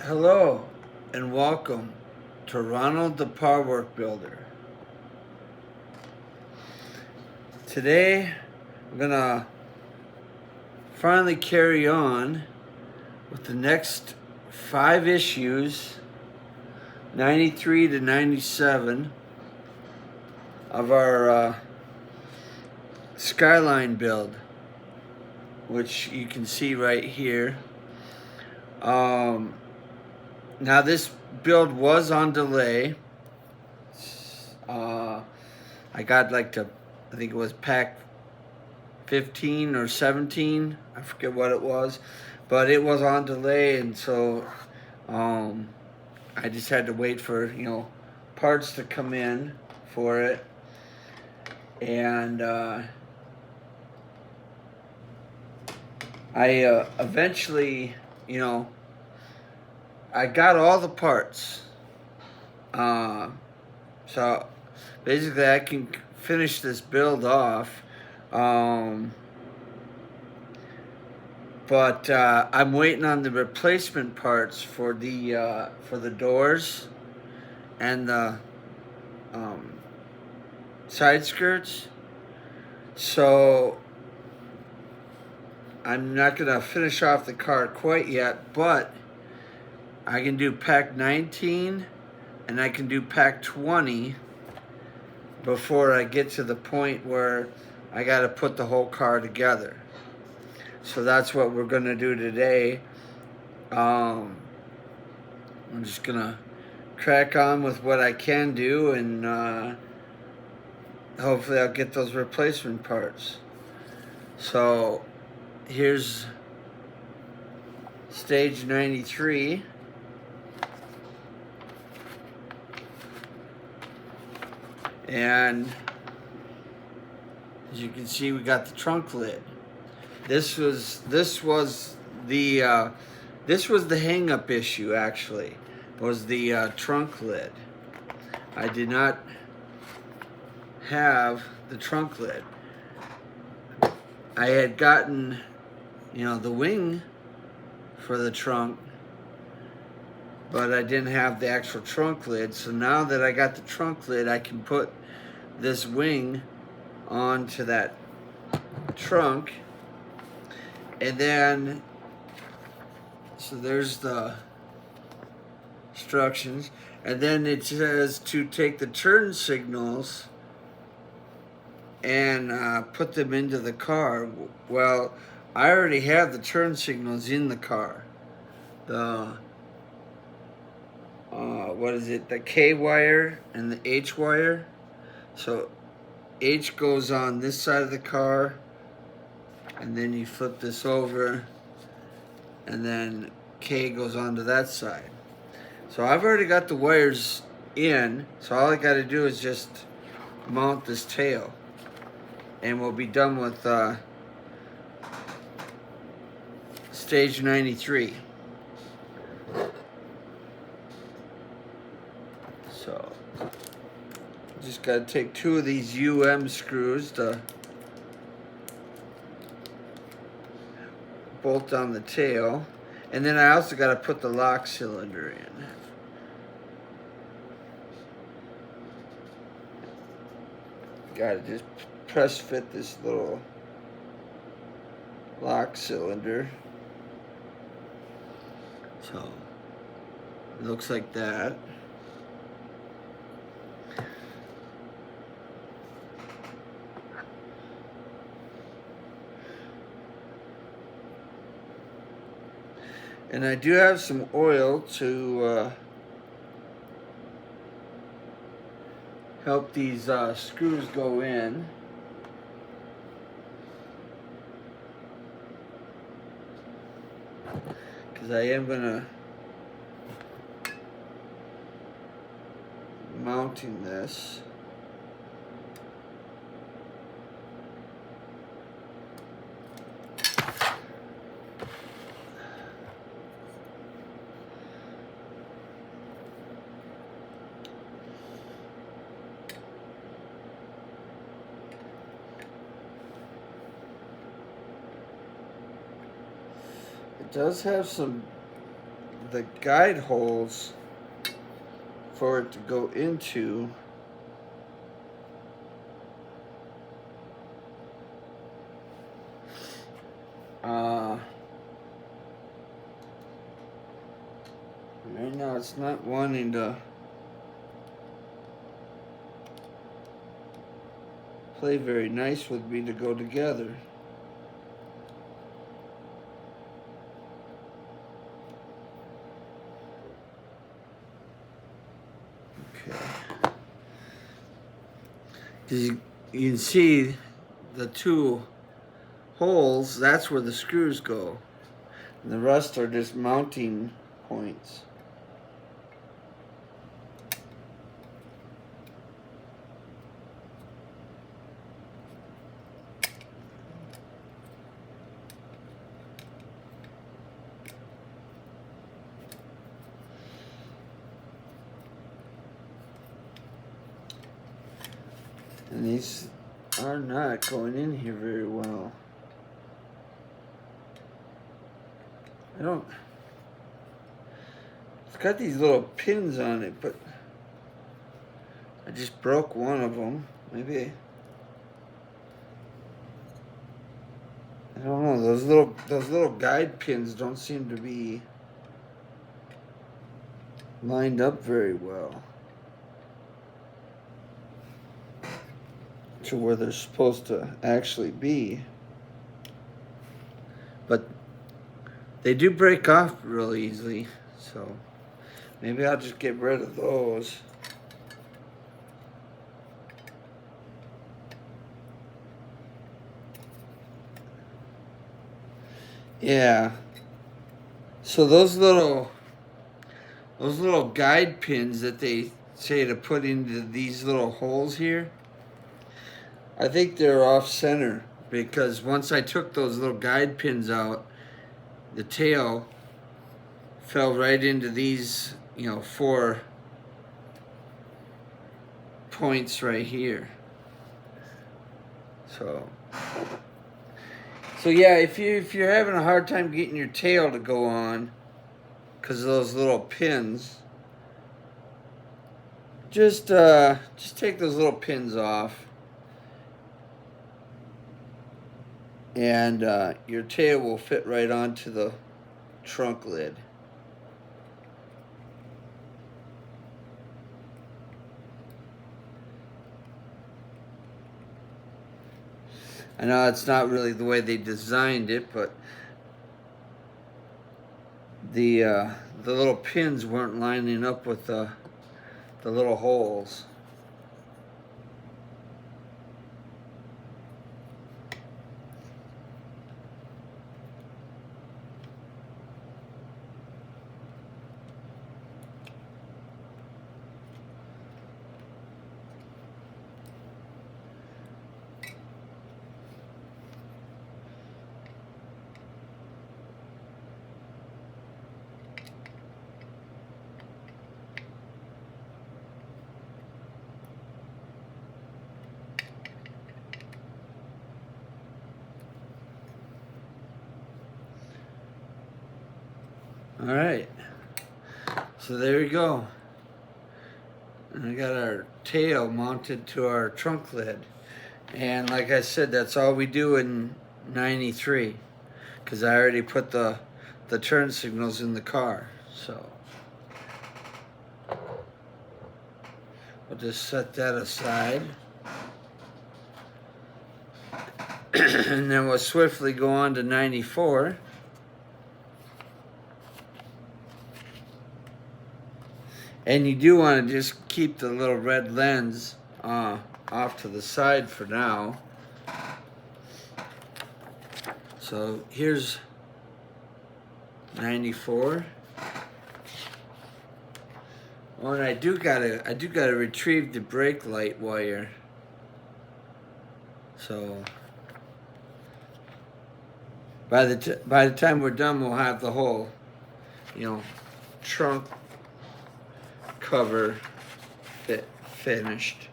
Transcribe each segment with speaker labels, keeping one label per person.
Speaker 1: Hello and welcome to Ronald the Power Work Builder. Today I'm gonna finally carry on with the next 5 issues, 93 to 97, of our Skyline build, which you can see right here. Now this build was on delay. I got I think it was pack 15 or 17. I forget what it was, but it was on delay, and so I just had to wait for parts to come in for it, and I eventually, I got all the parts. So basically I can finish this build off. But I'm waiting on the replacement parts for the doors and the side skirts. So I'm not gonna finish off the car quite yet, but I can do pack 19 and I can do pack 20 before I get to the point where I got to put the whole car together. So that's what we're gonna do today. I'm just gonna crack on with what I can do, and hopefully I'll get those replacement parts. So here's stage 93. And as you can see, we got the trunk lid. This was the hang-up issue. Actually, was the trunk lid. I did not have the trunk lid. I had gotten, the wing for the trunk, but I didn't have the actual trunk lid. So now that I got the trunk lid, I can put this wing onto that trunk. And then, so there's the instructions. And then it says to take the turn signals and put them into the car. Well, I already have the turn signals in the car. The the K wire and the H wire. So H goes on this side of the car, and then you flip this over, and then K goes onto that side. So I've already got the wires in, so all I got to do is just mount this tail, and we'll be done with stage 93. So just got to take 2 of these screws to bolt on the tail, and then I also got to put the lock cylinder in. Got to just press fit this little lock cylinder. So it looks like that. And I do have some oil to help these screws go in. Because I am going to mounting this. It does have some the guide holes for it to go into. Right now it's not wanting to play very nice with me to go together. Okay. You can see the two holes, that's where the screws go. And the rest are just mounting points. And these are not going in here very well. It's got these little pins on it, but I just broke one of them. Maybe, I don't know, those little guide pins don't seem to be lined up very well to where they're supposed to actually be. But they do break off real easily, so maybe I'll just get rid of those. Yeah. So those little guide pins that they say to put into these little holes here, I think they're off center, because once I took those little guide pins out, the tail fell right into these, 4 points right here. So yeah, if you're having a hard time getting your tail to go on because of those little pins, just take those little pins off, and your tail will fit right onto the trunk lid. I know it's not really the way they designed it, but the little pins weren't lining up with the little holes. All right, so there we go. And I got our tail mounted to our trunk lid. And like I said, that's all we do in 93, because I already put the turn signals in the car. So we'll just set that aside. And then we'll swiftly go on to 94. And you do want to just keep the little red lens off to the side for now. So here's 94. Oh, and I do gotta retrieve the brake light wire. So by the time we're done, we'll have the whole, trunk cover finished.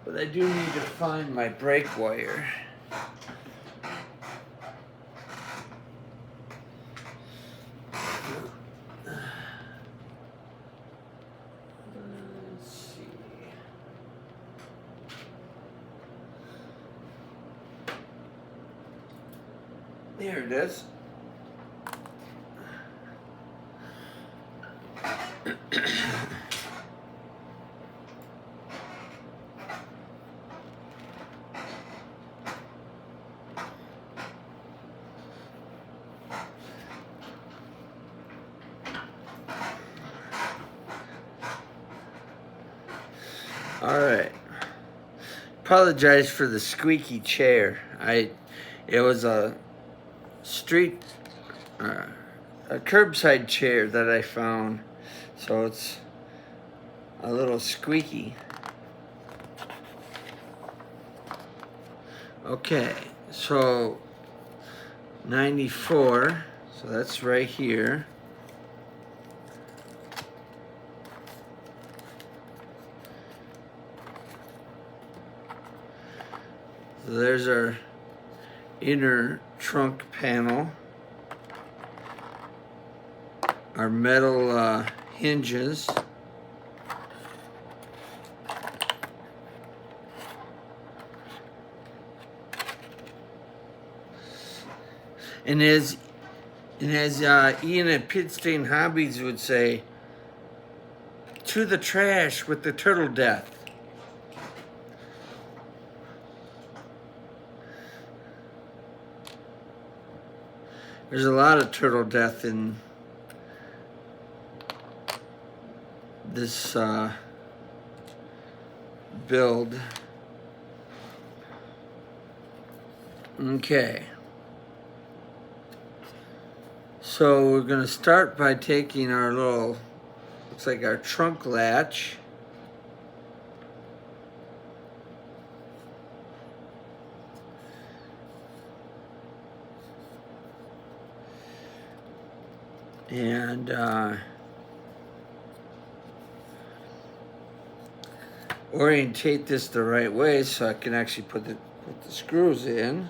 Speaker 1: But I do need to find my brake wire. There it is. All right. Apologize for the squeaky chair. It was a street, a curbside chair that I found, so it's a little squeaky. Okay, so 94, so that's right here. So there's our inner trunk panel, our metal hinges, and as Ian at Pit Stain Hobbies would say, to the trash with the turtle death. There's a lot of turtle death in this build. Okay. So we're going to start by taking our little, looks like our trunk latch. And orientate this the right way so I can actually put the screws in.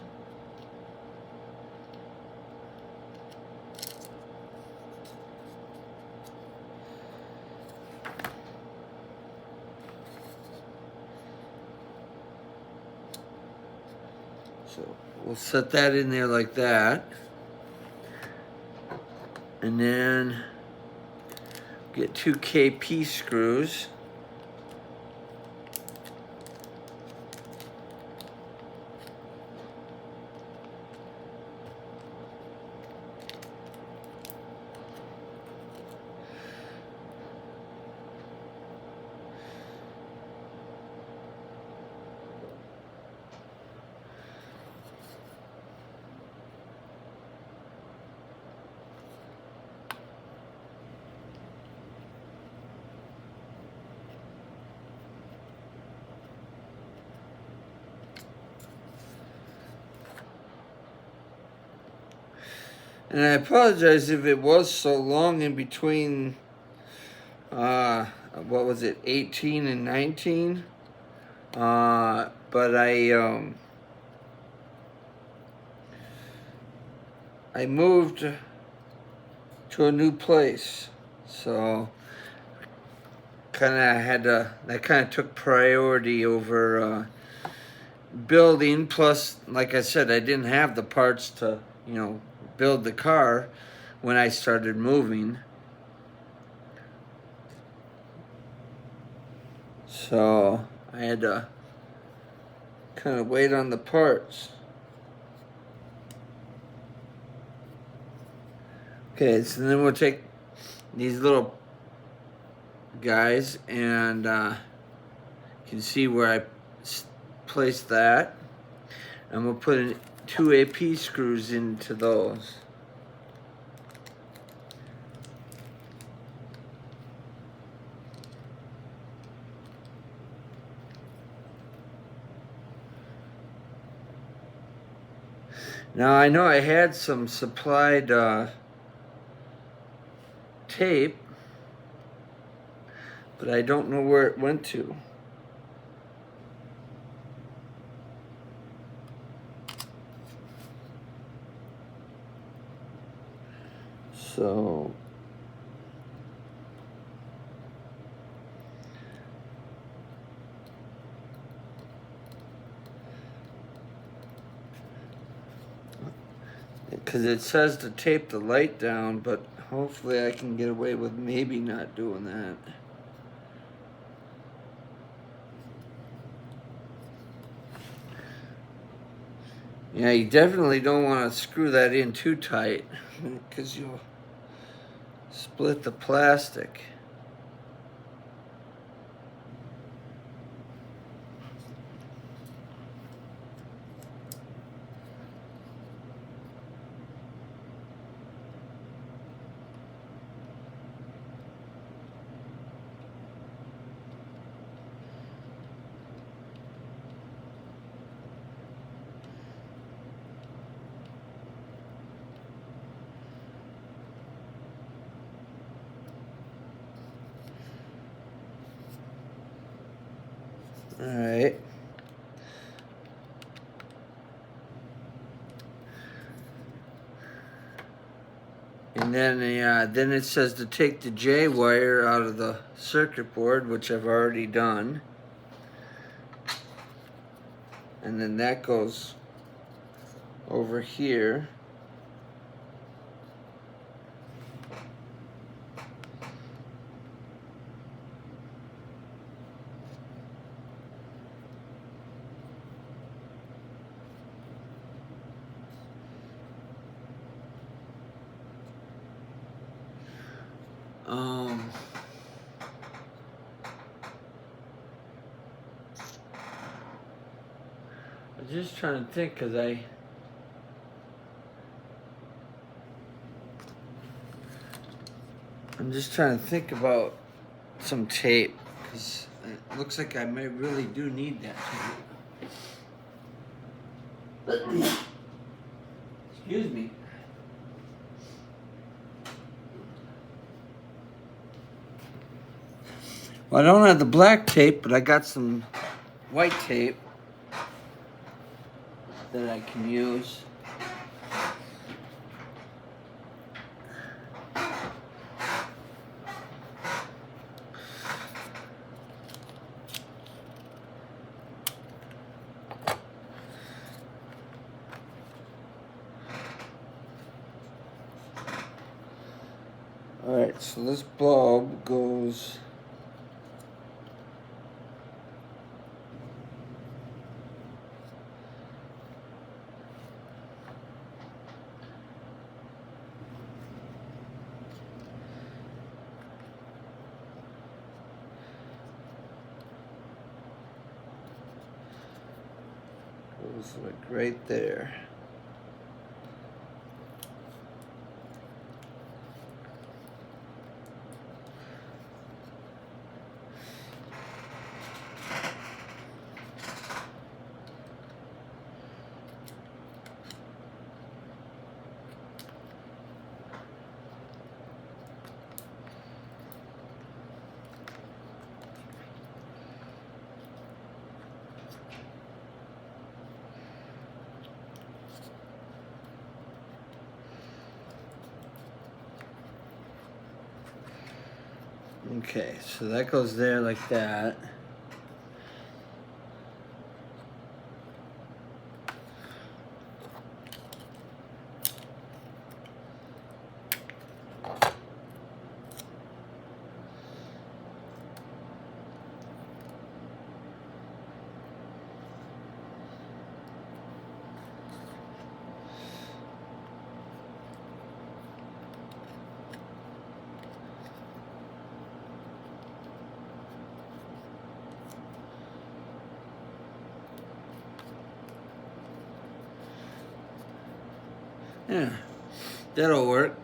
Speaker 1: So we'll set that in there like that. And then get 2 KP screws. And I apologize if it was so long in between, what was it, 18 and 19? But I moved to a new place, so that kind of took priority over building. Plus, like I said, I didn't have the parts to, build the car when I started moving. So I had to kind of wait on the parts. Okay, so then we'll take these little guys, and you can see where I placed that. And we'll put in 2 AP screws into those. Now I know I had some supplied tape, but I don't know where it went to. So it because it says to tape the light down, but hopefully I can get away with maybe not doing that. Yeah, you definitely don't want to screw that in too tight because you'll split the plastic. All right. And then it says to take the J wire out of the circuit board, which I've already done. And then that goes over here. I'm just trying to think because I'm just trying to think about some tape because it looks like I may really do need that tape. Excuse me. Well, I don't have the black tape, but I got some white tape that I can use. Alright, so this bulb goes like right there. Okay, so that goes there like that. Yeah, that'll work.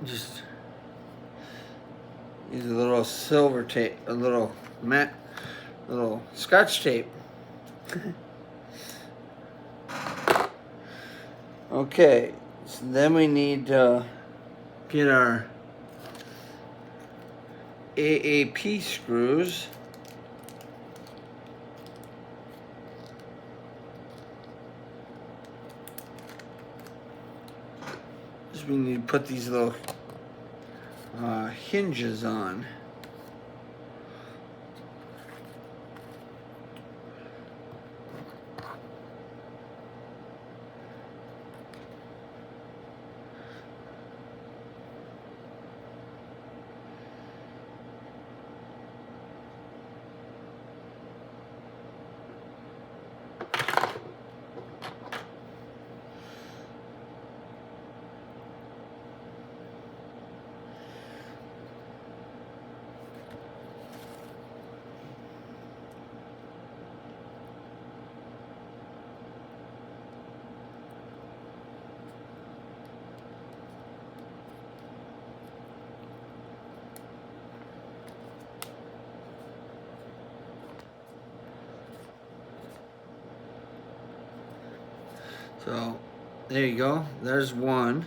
Speaker 1: Just use a little silver tape, a little matte, little scotch tape. Okay, so then we need to get our AAP screws. We need to put these little hinges on. So there you go. There's one.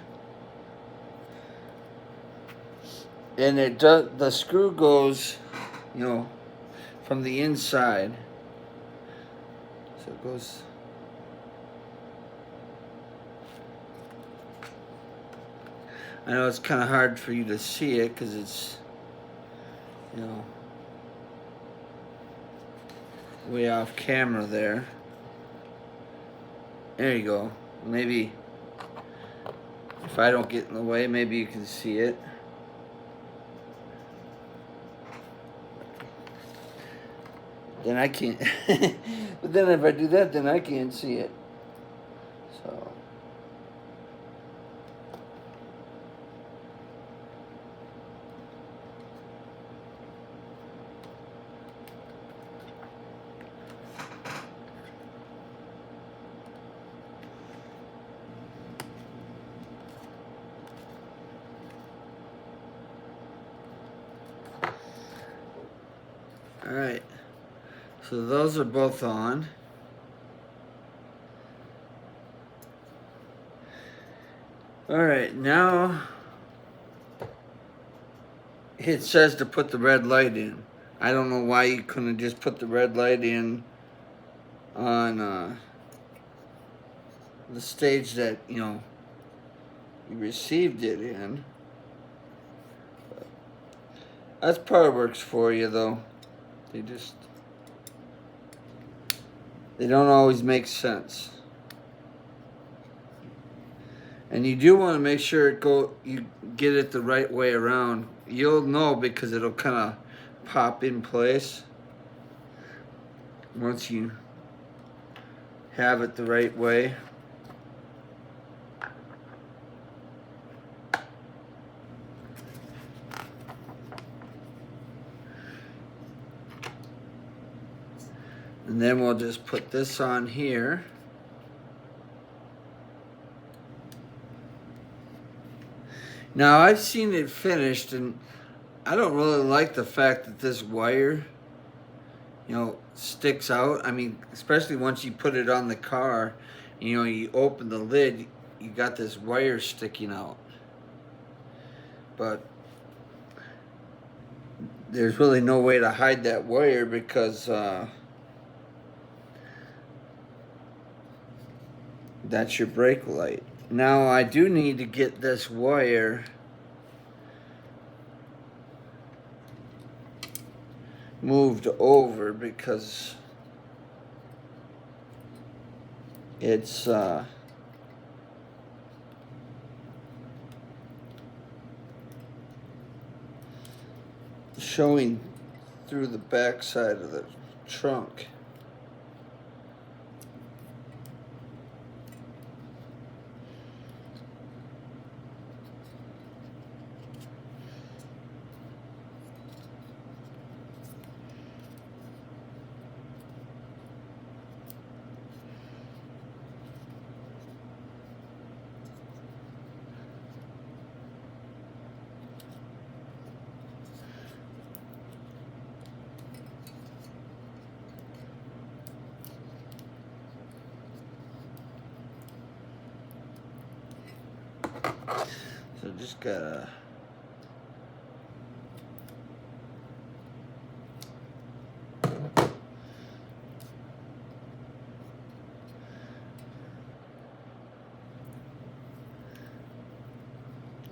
Speaker 1: And it does, the screw goes, from the inside. So it goes. I know it's kind of hard for you to see it because it's, way off camera there. There you go. Maybe if I don't get in the way, maybe you can see it. Then I can't. But then if I do that, then I can't see it. So. All right. So those are both on. All right, now it says to put the red light in. I don't know why you couldn't just put the red light in on the stage that, you received it in. That's probably works for you, though. They don't always make sense. And you do want to make sure you get it the right way around. You'll know because it'll kind of pop in place once you have it the right way. And then we'll just put this on here. Now I've seen it finished, and I don't really like the fact that this wire, sticks out. I mean, especially once you put it on the car, you open the lid, you got this wire sticking out. But there's really no way to hide that wire because that's your brake light. Now I do need to get this wire moved over because it's showing through the back side of the trunk. So just gotta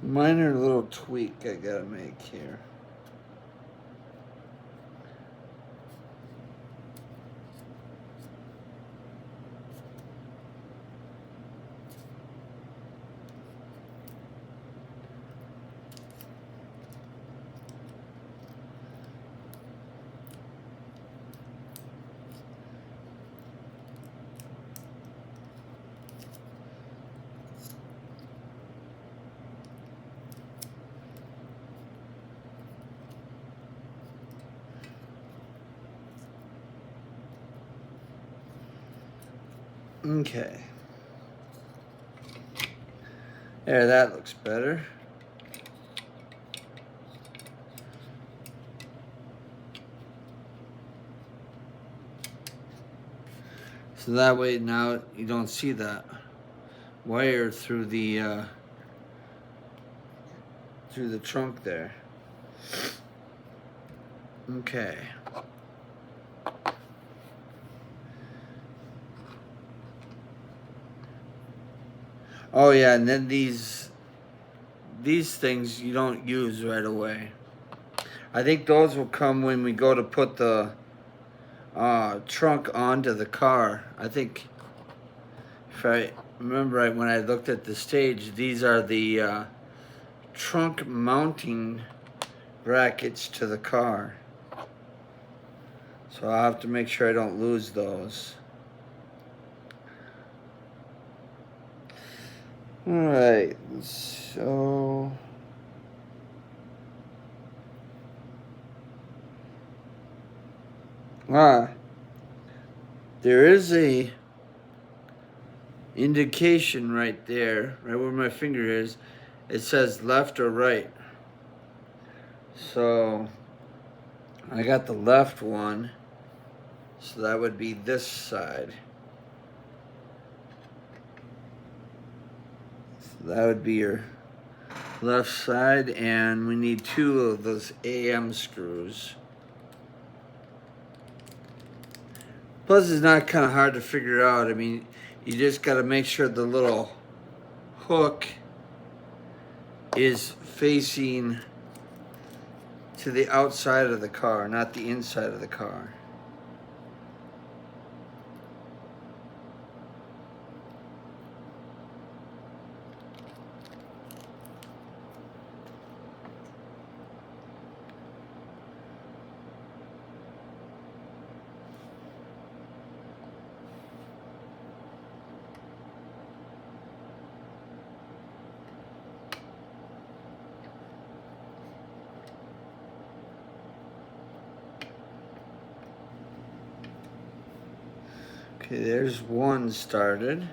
Speaker 1: minor little tweak I gotta make here. Okay. There, that looks better. So that way now you don't see that. wire through the trunk there. Okay. Oh yeah, and then these things you don't use right away. I think those will come when we go to put the trunk onto the car. I think, if I remember right, when I looked at the stage, these are the trunk mounting brackets to the car. So I'll have to make sure I don't lose those. Alright, so... there is a indication right there, right where my finger is. It says left or right. So I got the left one, so that would be this side. So that would be your left side, and we need 2 of those AM screws. Plus, it's not kind of hard to figure out. I mean, you just got to make sure the little hook is facing to the outside of the car, not the inside of the car. Okay, there's one started.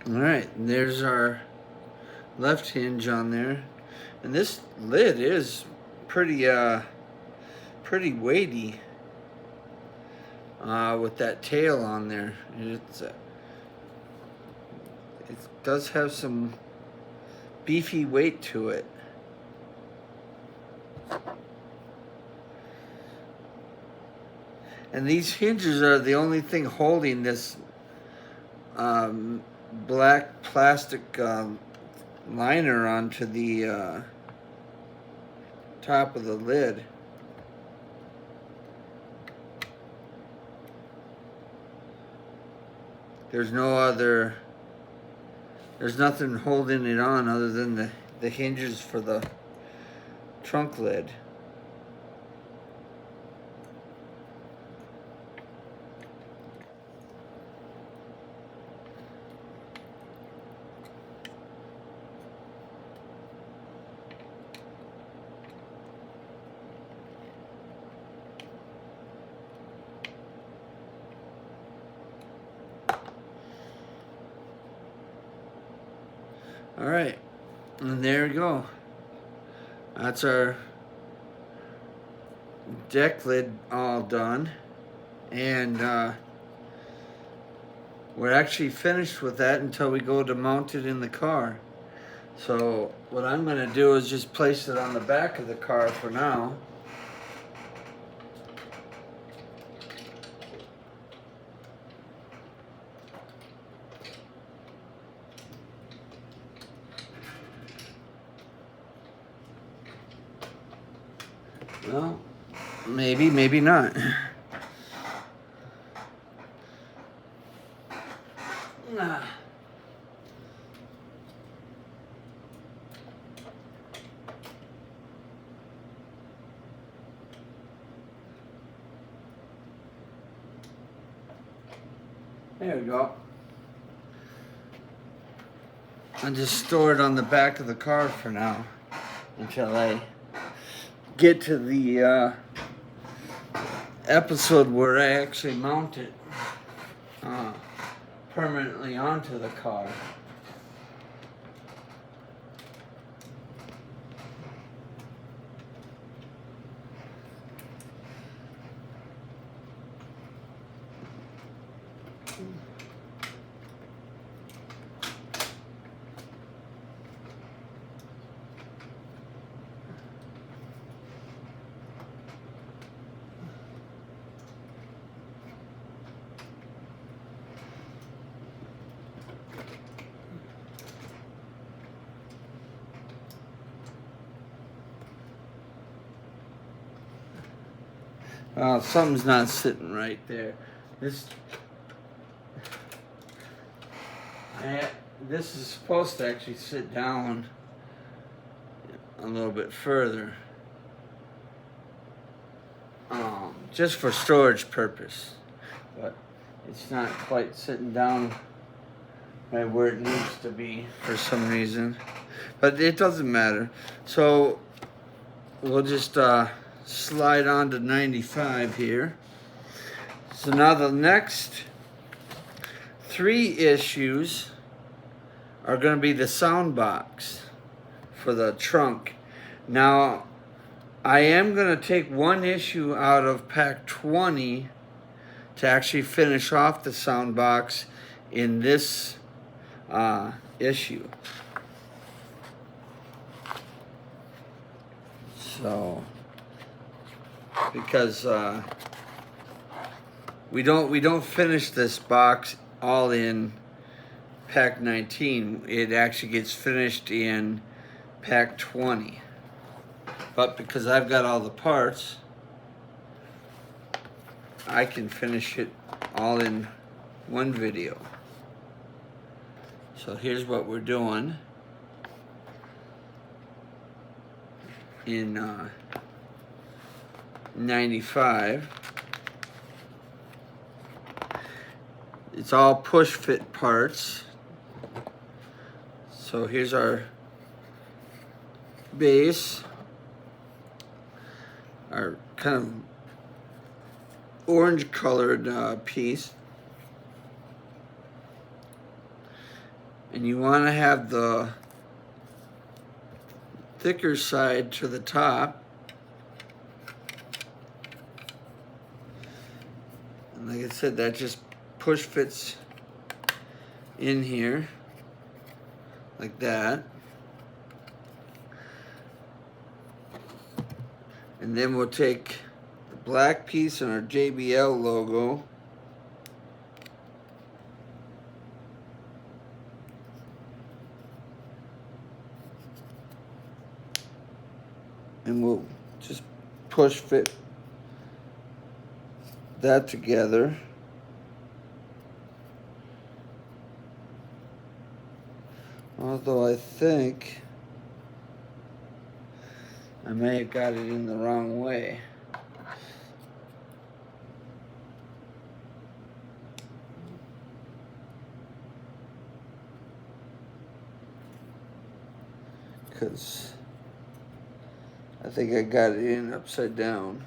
Speaker 1: All right, there's our left hinge on there, and this lid is pretty weighty with that tail on there. It does have some beefy weight to it. And these hinges are the only thing holding this black plastic liner onto the top of the lid. There's nothing holding it on other than the hinges for the trunk lid. All right, and there we go. That's our deck lid all done, and we're actually finished with that until we go to mount it in the car. So what I'm going to do is just place it on the back of the car for now. Well, maybe, maybe not. There we go. I'll just store it on the back of the car for now until I get to the episode where I actually mount it permanently onto the car. Something's not sitting right there. This is supposed to actually sit down a little bit further, just for storage purpose, but it's not quite sitting down right where it needs to be for some reason, but it doesn't matter. So we'll just slide on to 95 here. So now the next 3 issues are going to be the sound box for the trunk. Now I am going to take one issue out of pack 20 to actually finish off the sound box in this issue. So because we don't finish this box all in pack 19. It actually gets finished in pack 20. But because I've got all the parts, I can finish it all in one video. So here's what we're doing in 95. It's all push fit parts. So here's our base, our kind of orange colored piece, and you want to have the thicker side to the top. And like I said, that just push fits in here like that. And then we'll take the black piece and our JBL logo, and we'll just push fit that together. Although I think I may have got it in the wrong way. Because I think I got it in upside down.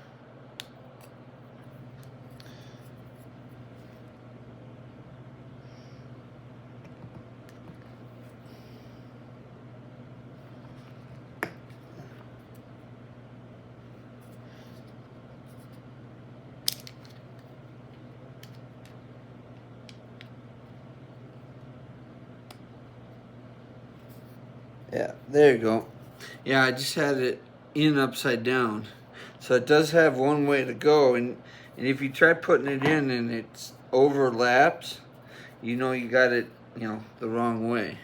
Speaker 1: Yeah, there you go. Yeah, I just had it in upside down. So it does have one way to go, and if you try putting it in and it overlaps, you know you got it, the wrong way.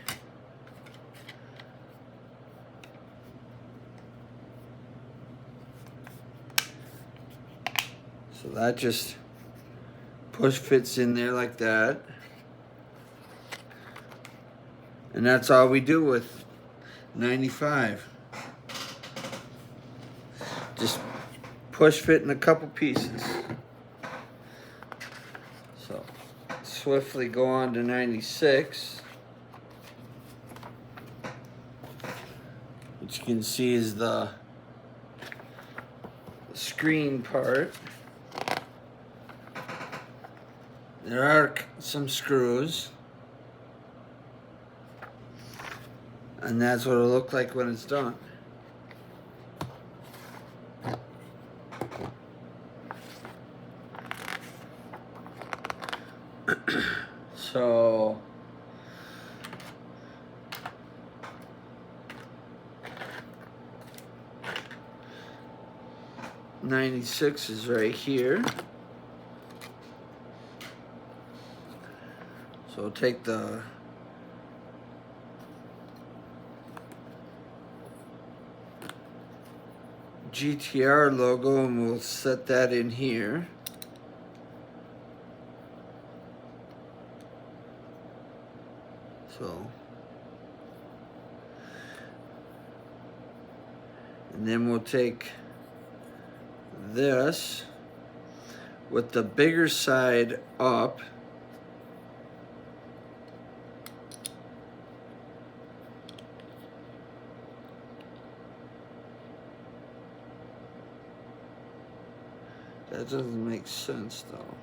Speaker 1: So that just push fits in there like that. And that's all we do with 95. Just push fit in a couple pieces. So swiftly go on to 96, which you can see is the screen part. There are some screws, and that's what it'll look like when it's done. So '96 is right here. So we'll take the GTR logo and we'll set that in here. So, and then we'll take this with the bigger side up. That doesn't make sense though.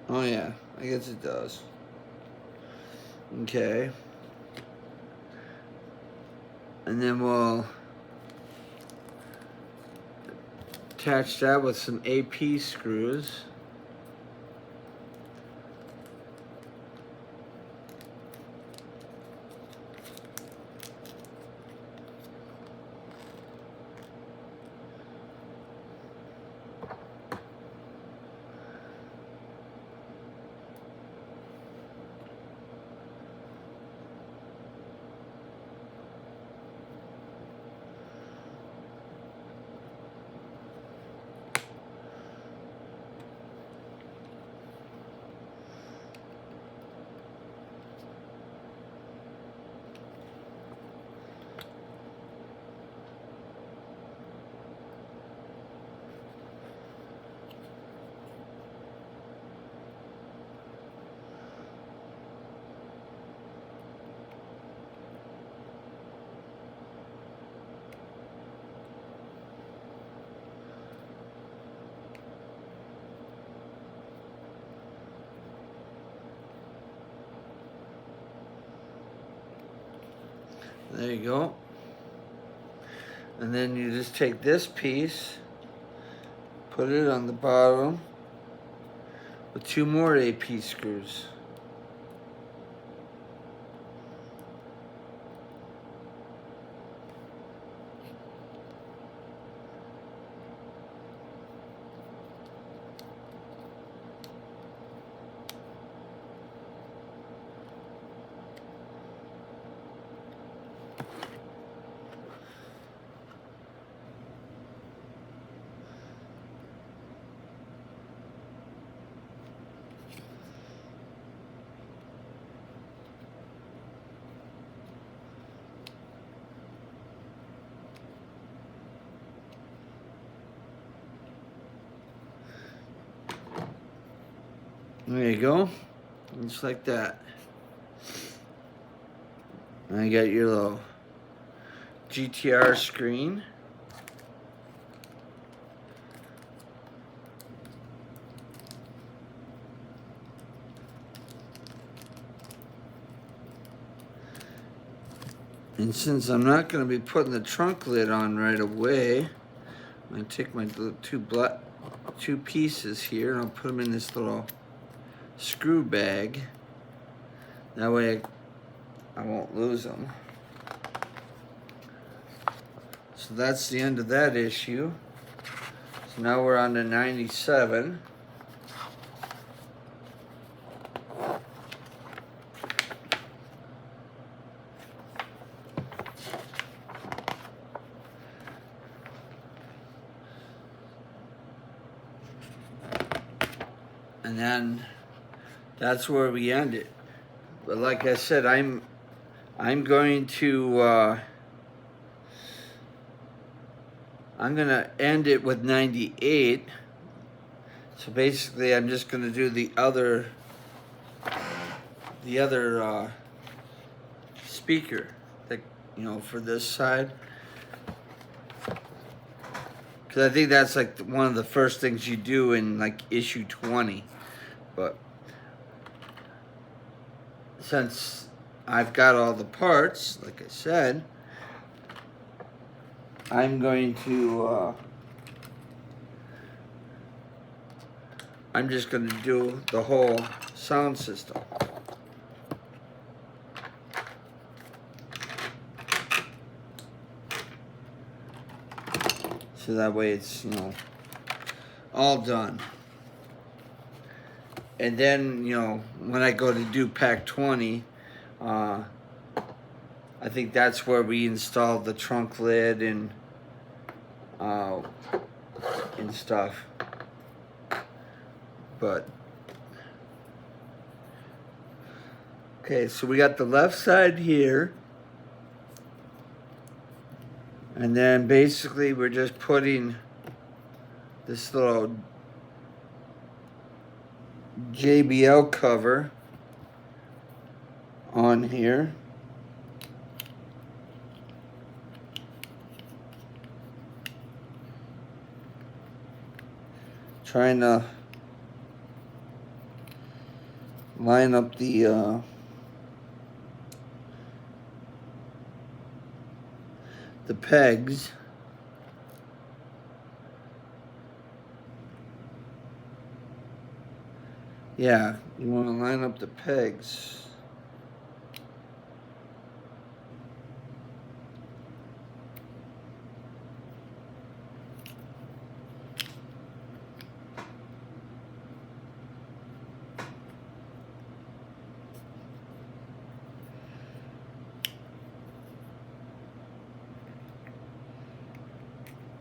Speaker 1: Oh yeah, I guess it does. Okay. And then we'll attach that with some AP screws. There you go. And then you just take this piece, put it on the bottom with 2 more AP screws. There you go, just like that. And I got your little GTR screen. And since I'm not going to be putting the trunk lid on right away, I'm going to take my two pieces here and I'll put them in this little screw bag. That way I won't lose them. So that's the end of that issue. So now we're on to 97. And then that's where we end it. But like I said, I'm going to I'm gonna end it with 98. So basically, I'm just going to do the other speaker, that, you know, for this side, because I think that's like one of the first things you do in like issue 20. But since I've got all the parts, like I said, I'm going to I'm just going to do the whole sound system. So that way it's, you know, all done. And then, you know, when I go to do pack 20, I think that's where we install the trunk lid and stuff. But okay, so we got the left side here, and then basically we're just putting this little JBL cover on here. Trying to line up the pegs. Yeah, you want to line up the pegs.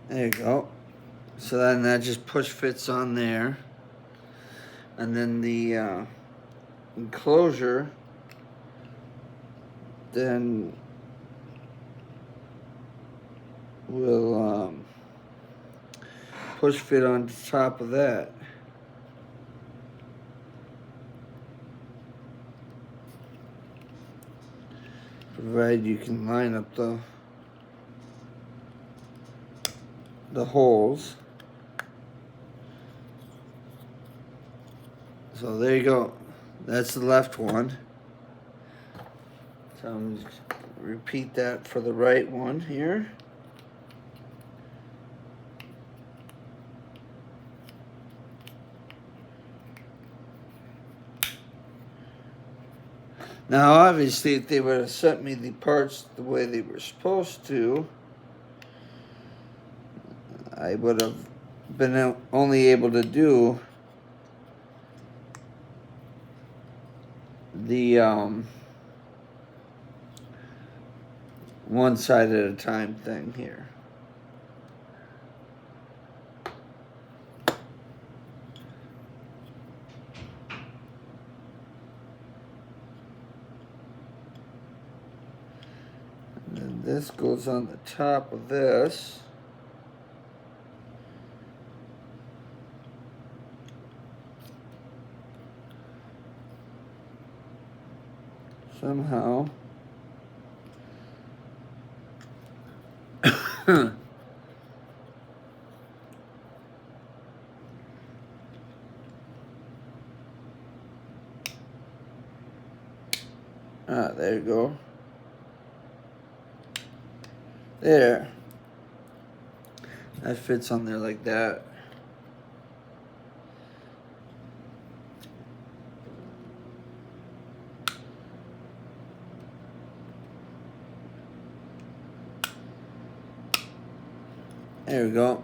Speaker 1: There you go. So then that just push fits on there. And then the enclosure then will push fit on top of that. Provided you can line up the holes. So there you go. That's the left one. So I'm just repeat that for the right one here. Now obviously if they would have sent me the parts the way they were supposed to, I would have been only able to do the one side at a time thing here. And then this goes on the top of this. Somehow. There you go. There. That fits on there like that. There we go.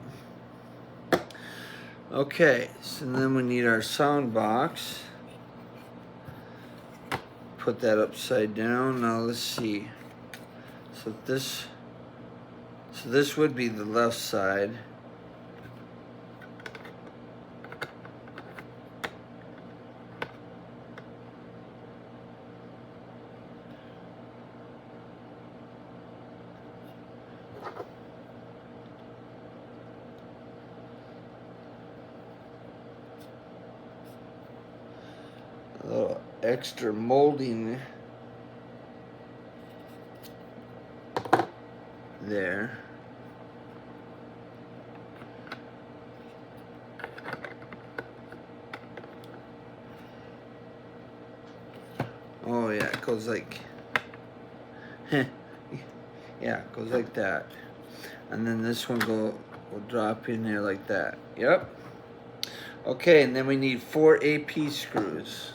Speaker 1: Okay, so then we need our sound box. Put that upside down. Now let's see. So this would be the left side. A little extra molding there. Oh yeah, it goes like, yeah, it goes like that. And then this one will drop in there like that. Yep. Okay, and then we need 4 AP screws.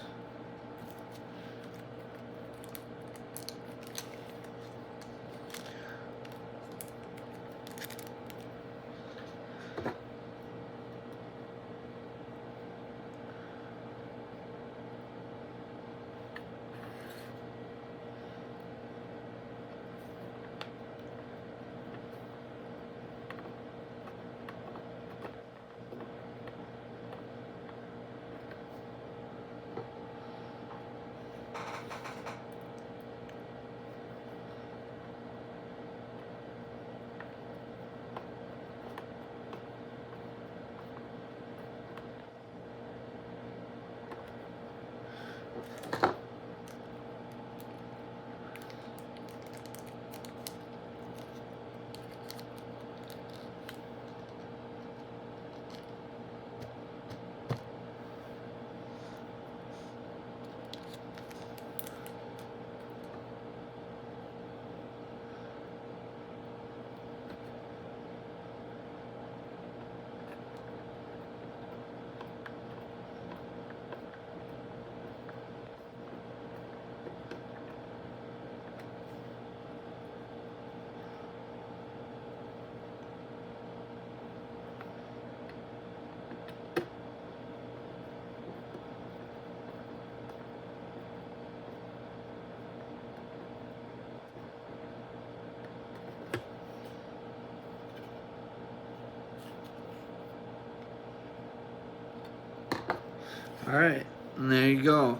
Speaker 1: All right, and there you go.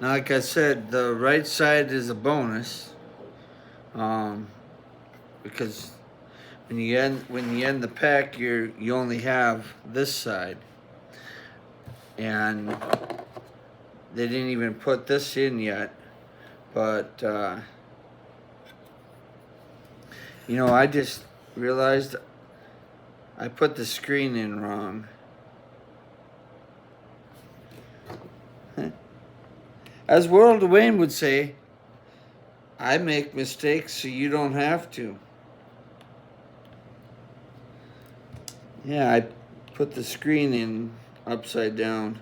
Speaker 1: Now, like I said, the right side is a bonus, because when you end the pack, you only have this side, and they didn't even put this in yet. But you know, I just realized I put the screen in wrong. As World Wayne would say, I make mistakes so you don't have to. Yeah, I put the screen in upside down.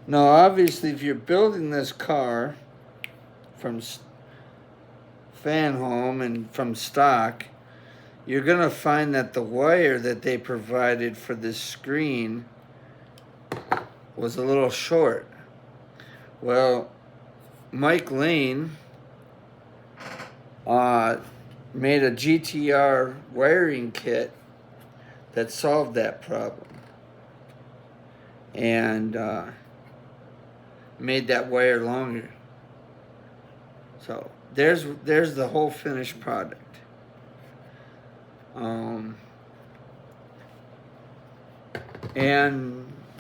Speaker 1: Now, obviously, if you're building this car from Fanhome and from stock, you're going to find that the wire that they provided for this screen was a little short. Well, Mike Lane made a GTR wiring kit that solved that problem. And made that wire longer. So there's the whole finished product. And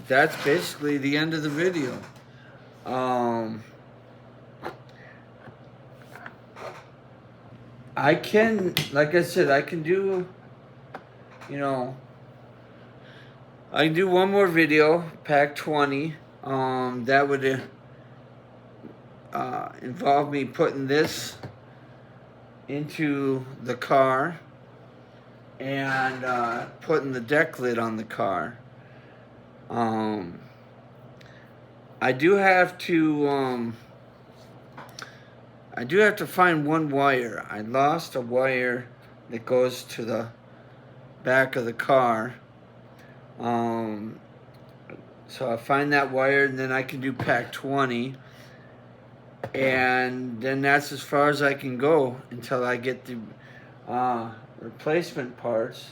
Speaker 1: that's basically the end of the video. I can, like I said, I can do, you know, I can do one more video, pack 20. That would involve me putting this into the car and putting the deck lid on the car. I do have to find one wire. I lost a wire that goes to the back of the car. So I find that wire, and then I can do pack 20. And then that's as far as I can go until I get the replacement parts.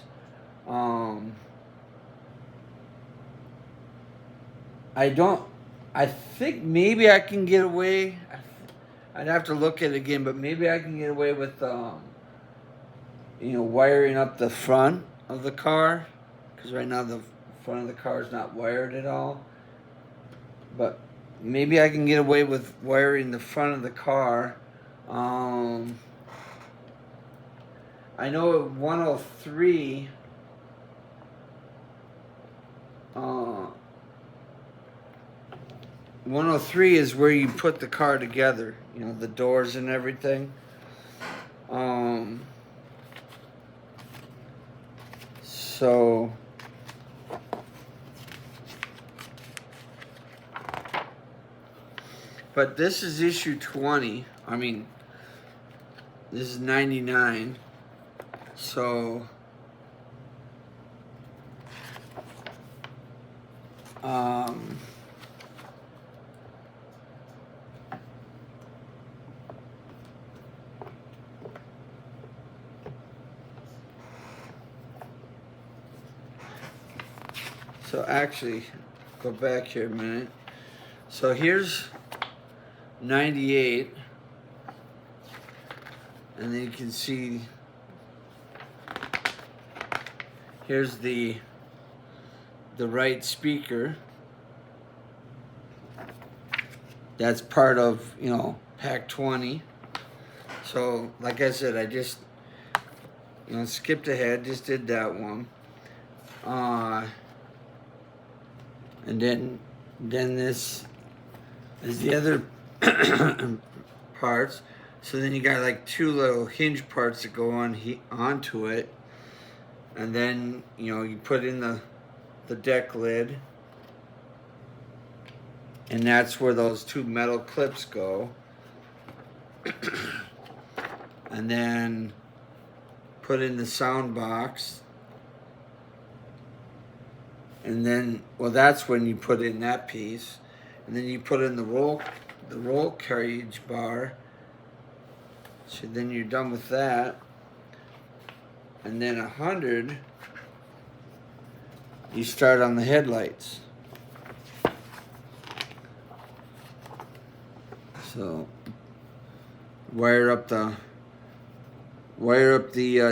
Speaker 1: I think maybe I can get away. I'd have to look at it again, but maybe I can get away with, wiring up the front of the car, because right now the front of the car is not wired at all. But maybe I can get away with wiring the front of the car. I know at 103. 103 is where you put the car together, the doors and everything. So but this is issue 20. I mean, this is 99. So So actually, go back here a minute. So here's 98, and then you can see here's the right speaker. That's part of, pack 20. So like I said, I just skipped ahead, just did that one. And then this is the other parts. So then you got like two little hinge parts that go onto it, and then you put in the deck lid, and that's where those two metal clips go. And then put in the sound box. And then, that's when you put in that piece. And then you put in the roll carriage bar. So then you're done with that. And then 100, you start on the headlights. So wire up the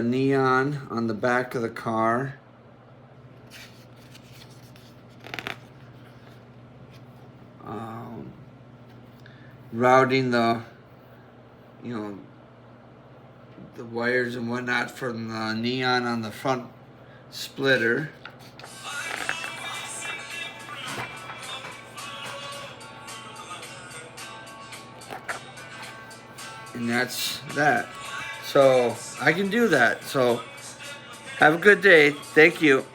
Speaker 1: neon on the back of the car. Routing the wires and whatnot from the neon on the front splitter. And that's that. So I can do that. So have a good day. Thank you.